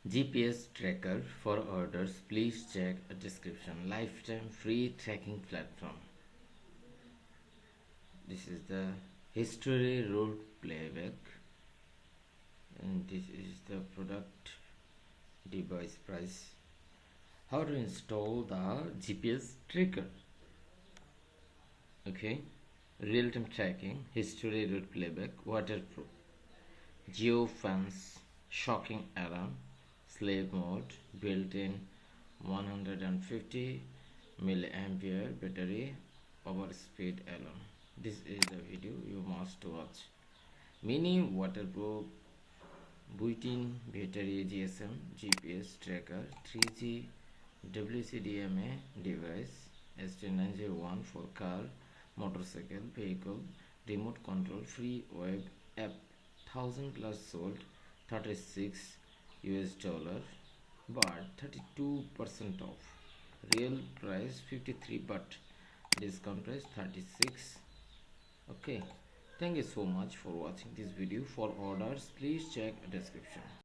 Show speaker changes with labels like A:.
A: GPS tracker for orders. Please check a description. Lifetime free tracking platform. This is the history rule playback, and this is the product device price. How to install the GPS tracker? Okay, real-time tracking, history route playback, waterproof, geofence, shocking alarm, slave mode, built-in 150 milliampere battery, power speed alarm. This is the video you must watch. Mini waterproof Builtin battery GSM GPS tracker 3G WCDMA device ST901 for car, motorcycle, vehicle, remote control, free web app, 1000 plus sold, 36 US dollar, but 32% off. Real price 53, but discount price 36. Okay, thank you so much for watching this video. For orders, please check description.